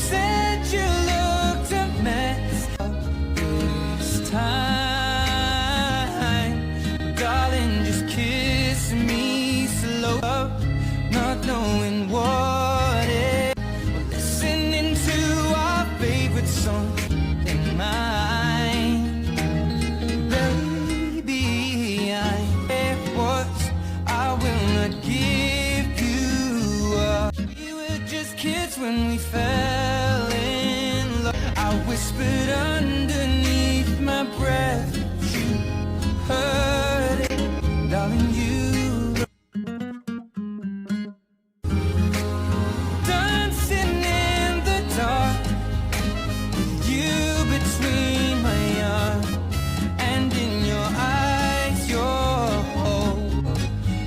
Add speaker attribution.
Speaker 1: said you looked a mess up this time. Darling, just kiss me slow up, not knowing what it. We're listening to our favorite song in mind. Baby, I it was, I will not give you up. We were just kids when we fell in love. I whispered